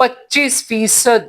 25%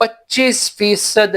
25%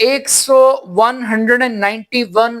191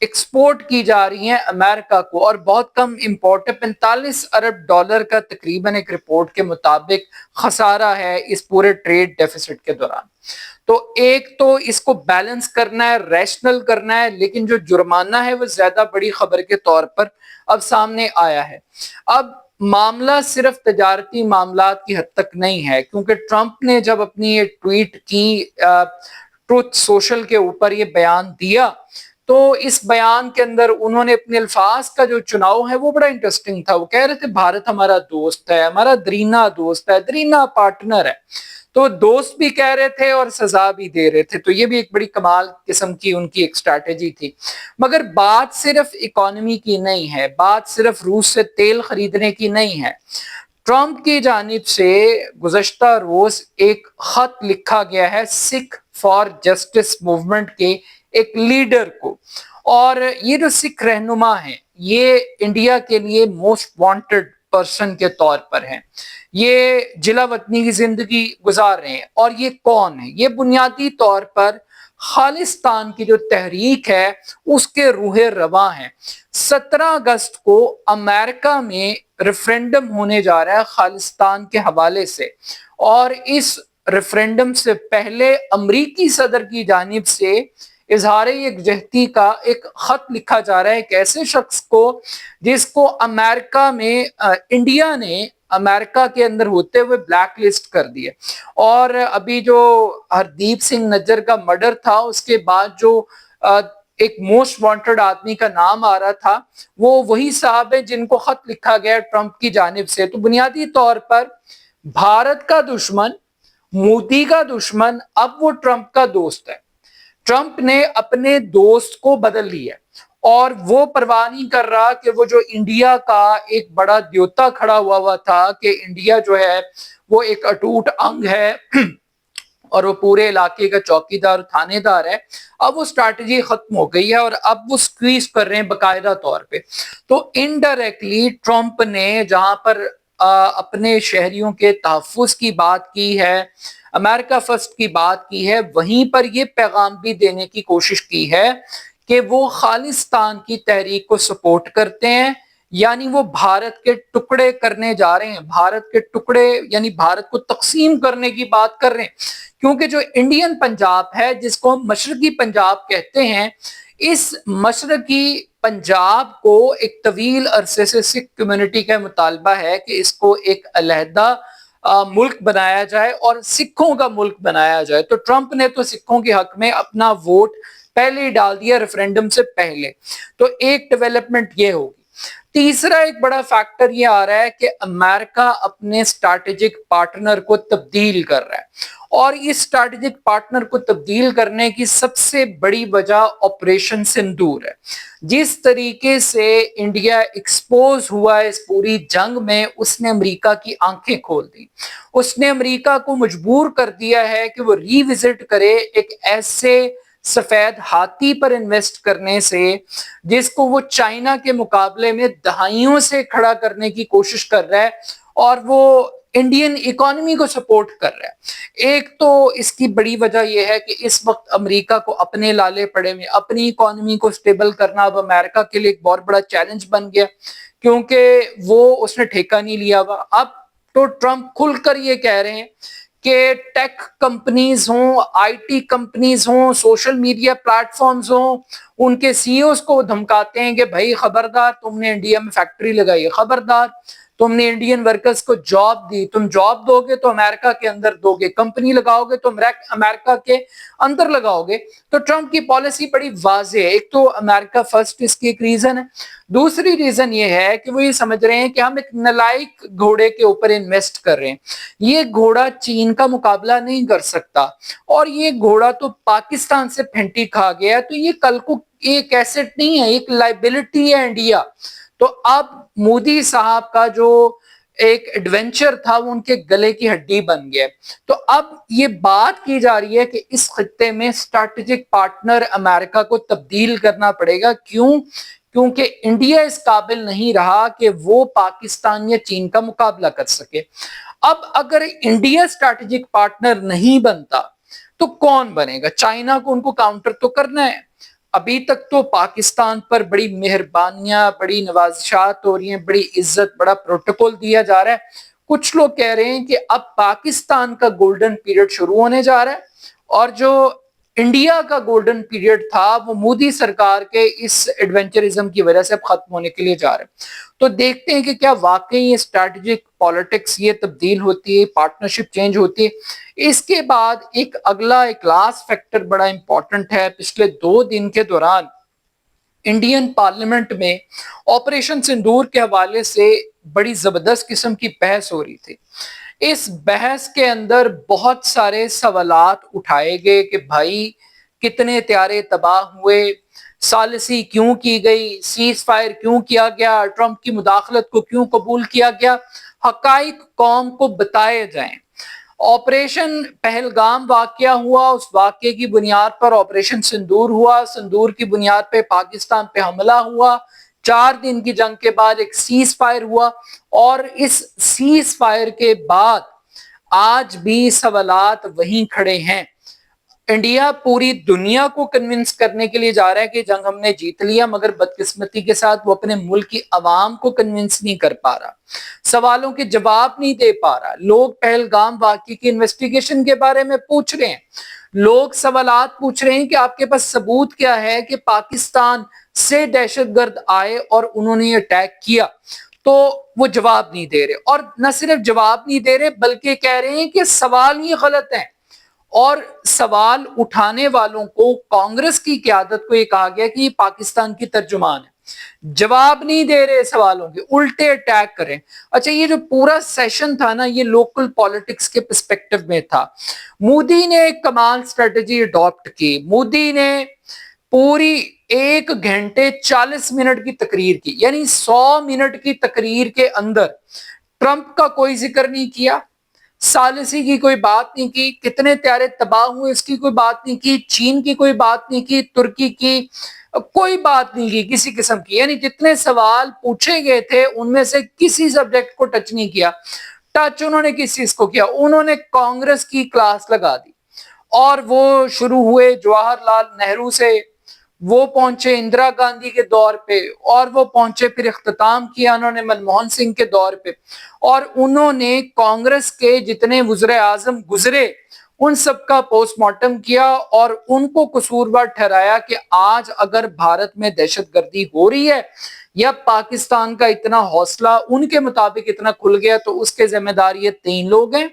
export کی جا رہی ہیں امریکہ کو اور بہت کم امپورٹ ہے۔ 45 ارب ڈالر کا تقریباً ایک رپورٹ کے مطابق خسارہ ہے اس پورے ٹریڈ ڈیفیسٹ کے دوران۔ تو ایک تو اس کو بیلنس کرنا ہے، ریشنل کرنا ہے، لیکن جو جرمانہ ہے وہ زیادہ بڑی خبر کے طور پر اب سامنے آیا ہے۔ اب معاملہ صرف تجارتی معاملات کی حد تک نہیں ہے، کیونکہ ٹرمپ نے جب اپنی یہ ٹویٹ کی ٹروتھ سوشل کے اوپر یہ بیان دیا، تو اس بیان کے اندر انہوں نے اپنے الفاظ کا جو چناؤ ہے وہ بڑا انٹرسٹنگ تھا۔ وہ کہہ رہے تھے بھارت ہمارا دوست ہے، ہمارا درینا دوست ہے، درینا پارٹنر ہے۔ تو دوست بھی کہہ رہے تھے اور سزا بھی دے رہے تھے، تو یہ بھی ایک بڑی کمال قسم کی ان کی ایک اسٹریٹجی تھی۔ مگر بات صرف اکانومی کی نہیں ہے، بات صرف روس سے تیل خریدنے کی نہیں ہے۔ ٹرمپ کی جانب سے گزشتہ روز ایک خط لکھا گیا ہے سکھ فار جسٹس موومنٹ کے ایک لیڈر کو، اور یہ جو سکھ رہنما ہیں یہ انڈیا کے لیے موسٹ وانٹڈ پرسن کے طور پر ہیں۔ یہ جلا وطنی کی زندگی گزار رہے ہیں، اور یہ کون ہے؟ یہ بنیادی طور پر خالصتان کی جو تحریک ہے اس کے روح رواں ہیں۔ 17 اگست کو امریکہ میں ریفرینڈم ہونے جا رہا ہے خالصتان کے حوالے سے، اور اس ریفرینڈم سے پہلے امریکی صدر کی جانب سے اظہار یکجہتی کا ایک خط لکھا جا رہا ہے ایک ایسے شخص کو جس کو امریکہ میں انڈیا نے امریکہ کے اندر ہوتے ہوئے بلیک لسٹ کر دیا۔ اور ابھی جو ہردیپ سنگھ نجر کا مرڈر تھا اس کے بعد جو ایک موسٹ وانٹڈ آدمی کا نام آ رہا تھا وہ وہی صاحب ہیں جن کو خط لکھا گیا ٹرمپ کی جانب سے۔ تو بنیادی طور پر بھارت کا دشمن، مودی کا دشمن اب وہ ٹرمپ کا دوست ہے۔ ٹرمپ نے اپنے دوست کو بدل لیا اور وہ پرواہ نہیں کر رہا کہ وہ جو انڈیا کا ایک بڑا دیوتا کھڑا ہوا تھا کہ انڈیا جو ہے وہ ایک اٹوٹ انگ ہے اور وہ پورے علاقے کا چوکی دار تھانے دار ہے، اب وہ اسٹریٹجی ختم ہو گئی ہے اور اب وہ سکویز کر رہے ہیں باقاعدہ طور پہ۔ تو انڈائریکٹلی ٹرمپ نے جہاں پر اپنے شہریوں کے تحفظ کی بات کی ہے، امریکہ فرسٹ کی بات کی ہے، وہیں پر یہ پیغام بھی دینے کی کوشش کی ہے کہ وہ خالصتان کی تحریک کو سپورٹ کرتے ہیں، یعنی وہ بھارت کے ٹکڑے کرنے جا رہے ہیں، بھارت کے ٹکڑے یعنی بھارت کو تقسیم کرنے کی بات کر رہے ہیں۔ کیونکہ جو انڈین پنجاب ہے جس کو ہم مشرقی پنجاب کہتے ہیں، اس مشرقی پنجاب کو ایک طویل عرصے سے سکھ کمیونٹی کا مطالبہ ہے کہ اس کو ایک علیحدہ ملک بنایا جائے اور سکھوں کا ملک بنایا جائے۔ تو ٹرمپ نے تو سکھوں کے حق میں اپنا ووٹ پہلے ہی ڈال دیا ریفرینڈم سے پہلے۔ تو ایک ڈیولپمنٹ یہ ہوگی۔ تیسرا ایک بڑا فیکٹر یہ آ رہا ہے کہ امریکہ اپنے اسٹریٹجک پارٹنر کو تبدیل کر رہا ہے، اور اس اسٹریٹجک پارٹنر کو تبدیل کرنے کی سب سے بڑی وجہ آپریشن سندور ہے۔ جس طریقے سے انڈیا ایکسپوز ہوا ہے اس پوری جنگ میں، اس نے امریکہ کی آنکھیں کھول دی، اس نے امریکہ کو مجبور کر دیا ہے کہ وہ ری وزٹ کرے ایک ایسے سفید ہاتھی پر انویسٹ کرنے سے جس کو وہ چائنا کے مقابلے میں دہائیوں سے کھڑا کرنے کی کوشش کر رہا ہے، اور وہ انڈین اکانومی کو سپورٹ کر رہا ہے۔ ایک تو اس کی بڑی وجہ یہ ہے کہ اس وقت امریکہ کو اپنے لالے پڑے میں اپنی اکانومی کو سٹیبل کرنا اب امریکہ کے لیے ایک بہت بڑا چیلنج بن گیا، کیونکہ وہ اس نے ٹھیکہ نہیں لیا ہوا۔ اب تو ٹرمپ کھل کر یہ کہہ رہے ہیں کہ ٹیک کمپنیز ہوں، آئی ٹی کمپنیز ہوں، سوشل میڈیا پلیٹ فارمز ہوں، ان کے سی اوز کو دھمکاتے ہیں کہ بھائی خبردار تم نے انڈیا میں فیکٹری لگائی، خبردار تم نے انڈین ورکرز کو جاب دی، تم جاب دو گے تو امریکہ کے اندر دو گے، کمپنی لگاؤ گے تو امریکہ کے اندر لگاؤ گے۔ تو ٹرمپ کی پالیسی بڑی واضح ہے۔ ایک تو امریکہ فرسٹ اس کی ایک ریزن ہے، دوسری ریزن یہ ہے کہ وہ یہ سمجھ رہے ہیں کہ ہم ایک نلائق گھوڑے کے اوپر انویسٹ کر رہے ہیں۔ یہ گھوڑا چین کا مقابلہ نہیں کر سکتا، اور یہ گھوڑا تو پاکستان سے پھینٹی کھا گیا، تو یہ کل کو ایک ایسٹ نہیں ہے، ایک لائبلٹی ہے انڈیا۔ تو اب مودی صاحب کا جو ایک ایڈونچر تھا وہ ان کے گلے کی ہڈی بن گیا۔ تو اب یہ بات کی جا رہی ہے کہ اس خطے میں اسٹریٹجک پارٹنر امریکہ کو تبدیل کرنا پڑے گا۔ کیوں؟ کیونکہ انڈیا اس قابل نہیں رہا کہ وہ پاکستان یا چین کا مقابلہ کر سکے۔ اب اگر انڈیا اسٹریٹجک پارٹنر نہیں بنتا تو کون بنے گا؟ چائنا کو ان کو کاؤنٹر تو کرنا ہے۔ ابھی تک تو پاکستان پر بڑی مہربانیاں، بڑی نوازشات ہو رہی ہیں، بڑی عزت، بڑا پروٹوکول دیا جا رہا ہے. کچھ لوگ کہہ رہے ہیں کہ اب پاکستان کا گولڈن پیریڈ شروع ہونے جا رہا ہے اور جو انڈیا کا گولڈن پیریڈ تھا وہ مودی سرکار کے اس ایڈونچرزم کی وجہ سے اب ختم ہونے کے لیے جا رہا ہے. تو دیکھتے ہیں کہ کیا واقعی یہ اسٹریٹجک پالیٹکس یہ تبدیل ہوتی ہے، پارٹنرشپ چینج ہوتی ہے. اس کے بعد ایک لاسٹ فیکٹر بڑا امپورٹنٹ ہے. پچھلے 2 دن کے دوران انڈین پارلیمنٹ میں آپریشن سندور کے حوالے سے بڑی زبردست قسم کی بحث ہو رہی تھی. اس بحث کے اندر بہت سارے سوالات اٹھائے گئے کہ بھائی کتنے طیارے تباہ ہوئے، ثالثی کیوں کی گئی، سیز فائر کیوں کیا گیا، ٹرمپ کی مداخلت کو کیوں قبول کیا گیا، حقائق قوم کو بتائے جائیں. آپریشن پہلگام واقعہ ہوا، اس واقعے کی بنیاد پر آپریشن سندور ہوا، سندور کی بنیاد پہ پاکستان پہ حملہ ہوا، 4 دن کی جنگ کے بعد ایک سیز فائر ہوا اور اس سیز فائر کے بعد آج بھی سوالات وہیں کھڑے ہیں. انڈیا پوری دنیا کو کنونس کرنے کے لیے جا رہا ہے کہ جنگ ہم نے جیت لیا، مگر بدقسمتی کے ساتھ وہ اپنے ملک کی عوام کو کنونس نہیں کر پا رہا، سوالوں کے جواب نہیں دے پا رہا. لوگ پہلگام واقعے کی انویسٹیگیشن کے بارے میں پوچھ رہے ہیں، لوگ سوالات پوچھ رہے ہیں کہ آپ کے پاس ثبوت کیا ہے کہ پاکستان سے دہشت گرد آئے اور انہوں نے اٹیک کیا. تو وہ جواب نہیں دے رہے، اور نہ صرف جواب نہیں دے رہے بلکہ کہہ رہے ہیں کہ سوال ہی غلط ہیں. اور سوال اٹھانے والوں کو، کانگریس کی قیادت کو یہ کہا گیا کہ یہ پاکستان کی ترجمان ہے. جواب نہیں دے رہے سوالوں کے، الٹے اٹیک کریں. اچھا، یہ جو پورا سیشن تھا نا، یہ لوکل پالیٹکس کے پرسپیکٹو میں تھا. مودی نے ایک کمال اسٹریٹجی اڈاپٹ کی. مودی نے پوری 1 گھنٹے 40 منٹ کی تقریر کی، یعنی 100 منٹ کی تقریر کے اندر ٹرمپ کا کوئی ذکر نہیں کیا، ثالثی کی کوئی بات نہیں کی، کتنے طیارے تباہ ہوئے اس کی کوئی بات نہیں کی، چین کی کوئی بات نہیں کی، ترکی کی کوئی بات نہیں کی کسی قسم کی. یعنی جتنے سوال پوچھے گئے تھے ان میں سے کسی سبجیکٹ کو ٹچ نہیں کیا. ٹچ انہوں نے کس چیز کو کیا؟ انہوں نے کانگریس کی کلاس لگا دی اور وہ شروع ہوئے جواہر لال نہرو سے، وہ پہنچے اندرا گاندھی کے دور پہ، اور وہ پہنچے پھر اختتام کیا انہوں نے منموہن سنگھ کے دور پہ، اور انہوں نے کانگریس کے جتنے وزراء اعظم گزرے ان سب کا پوسٹ مارٹم کیا اور ان کو قصوروار ٹھہرایا کہ آج اگر بھارت میں دہشت گردی ہو رہی ہے یا پاکستان کا اتنا حوصلہ ان کے مطابق اتنا کھل گیا تو اس کے ذمہ دار یہ 3 لوگ ہیں،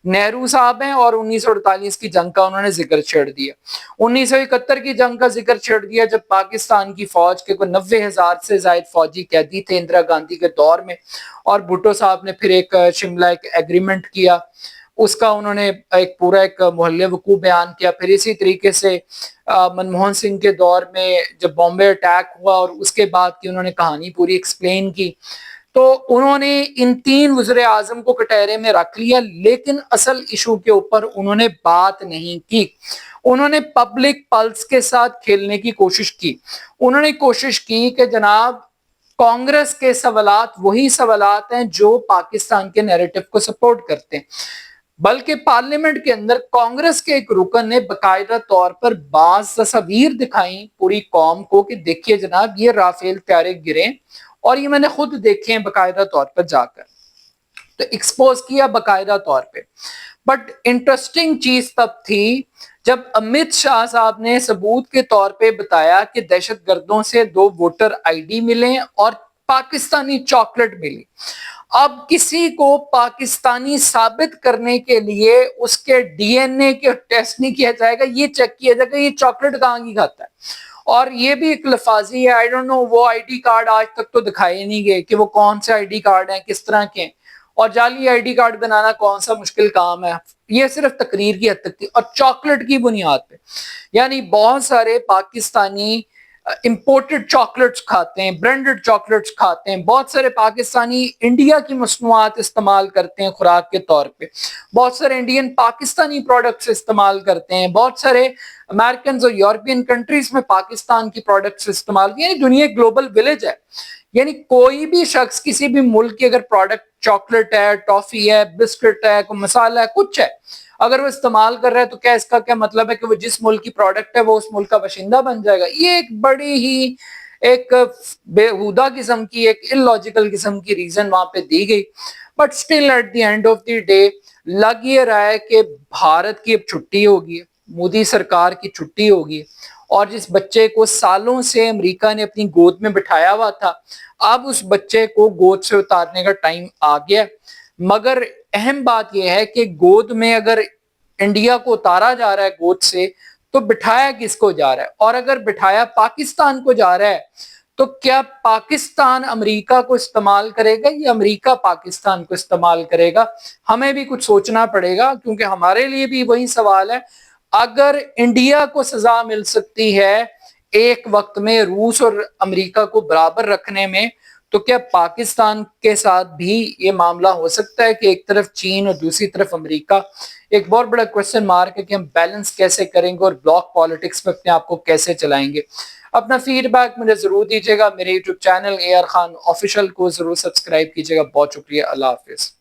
نہرو صاحب ہیں، اور 1948 کی جنگ کا انہوں نے ذکر چھیڑ دیا. 1971 کی جنگ کا ذکر چھیڑ دیا جب پاکستان کی فوج کے کوئی 90,000 سے زائد فوجی قیدی تھے اندرا گاندھی کے دور میں، اور بھٹو صاحب نے پھر ایک شملہ ایک ایگریمنٹ کیا، اس کا انہوں نے ایک پورا ایک محل وقوع بیان کیا. پھر اسی طریقے سے منموہن سنگھ کے دور میں جب بامبے اٹیک ہوا اور اس کے بعد کی انہوں نے کہانی پوری ایکسپلین کی. تو انہوں نے ان 3 وزراء اعظم کو کٹہرے میں رکھ لیا، لیکن اصل ایشو کے اوپر انہوں نے بات نہیں کی. انہوں نے پبلک پلس کے ساتھ کھیلنے کی کوشش کی. انہوں نے کوشش کی کہ جناب کانگریس کے سوالات وہی سوالات ہیں جو پاکستان کے نیریٹو کو سپورٹ کرتے ہیں، بلکہ پارلیمنٹ کے اندر کانگریس کے ایک رکن نے باقاعدہ طور پر بعض تصاویر دکھائیں پوری قوم کو کہ دیکھیے جناب یہ رافیل طیارے گرے، اور یہ میں نے خود دیکھے ہیں باقاعدہ طور پر جا کر، تو ایکسپوز کیا باقاعدہ طور پہ. بٹ انٹرسٹنگ چیز تب تھی جب امت شاہ صاحب نے ثبوت کے طور پہ بتایا کہ دہشت گردوں سے 2 ووٹر آئی ڈی ملے اور پاکستانی چاکلیٹ ملی. اب کسی کو پاکستانی ثابت کرنے کے لیے اس کے ڈی این اے کے ٹیسٹ نہیں کیا جائے گا، یہ چیک کیا جائے گا یہ چاکلیٹ کہاں کی کھاتا ہے. اور یہ بھی ایک لفاظی ہے، آئی ڈونٹ نو، وہ آئی ڈی کارڈ آج تک تو دکھائے نہیں گئے کہ وہ کون سے آئی ڈی کارڈ ہیں، کس طرح کے ہیں، اور جعلی آئی ڈی کارڈ بنانا کون سا مشکل کام ہے. یہ صرف تقریر کی حد تک تھی، اور چاکلیٹ کی بنیاد پہ، یعنی بہت سارے پاکستانی امپورٹڈ چاکلیٹس کھاتے ہیں، برانڈڈ چاکلیٹس کھاتے ہیں، بہت سارے پاکستانی انڈیا کی مصنوعات استعمال کرتے ہیں خوراک کے طور پہ، بہت سارے انڈین پاکستانی پروڈکٹس استعمال کرتے ہیں، بہت سارے امریکنز اور یورپین کنٹریز میں پاکستان کی پروڈکٹس استعمال، یعنی دنیا ایک گلوبل ولیج ہے. یعنی کوئی بھی شخص کسی بھی ملک کی اگر پروڈکٹ چاکلیٹ ہے، ٹافی ہے، بسکٹ ہے، کوئی مسالہ ہے، کچھ ہے، اگر وہ استعمال کر رہا ہے تو کیا اس کا کیا مطلب ہے کہ وہ جس ملک کی پروڈکٹ ہے وہ اس ملک کا باشندہ بن جائے گا؟ یہ ایک بڑی ہی ایک بےہودہ قسم کی ایک illogical قسم کی ریزن وہاں پہ دی گئی. But still at the end of the day لگ یہ رہا ہے کہ بھارت کی اب چھٹی ہوگی، مودی سرکار کی چھٹی ہوگی، اور جس بچے کو سالوں سے امریکہ نے اپنی گود میں بٹھایا ہوا تھا اب اس بچے کو گود سے اتارنے کا ٹائم آ گیا. مگر اہم بات یہ ہے کہ گود میں اگر انڈیا کو اتارا جا رہا ہے گود سے تو بٹھایا کس کو جا رہا ہے؟ اور اگر بٹھایا پاکستان کو جا رہا ہے تو کیا پاکستان امریکہ کو استعمال کرے گا یا امریکہ پاکستان کو استعمال کرے گا؟ ہمیں بھی کچھ سوچنا پڑے گا، کیونکہ ہمارے لیے بھی وہی سوال ہے. اگر انڈیا کو سزا مل سکتی ہے ایک وقت میں روس اور امریکہ کو برابر رکھنے میں، تو کیا پاکستان کے ساتھ بھی یہ معاملہ ہو سکتا ہے کہ ایک طرف چین اور دوسری طرف امریکہ؟ ایک بہت بڑا کوسچن مارک ہے کہ ہم بیلنس کیسے کریں گے اور بلاک پالیٹکس میں اپنے آپ کو کیسے چلائیں گے. اپنا فیڈ بیک مجھے ضرور دیجیے گا. میرے YouTube channel AR Khan official کو ضرور سبسکرائب کیجیے گا. بہت شکریہ. اللہ حافظ.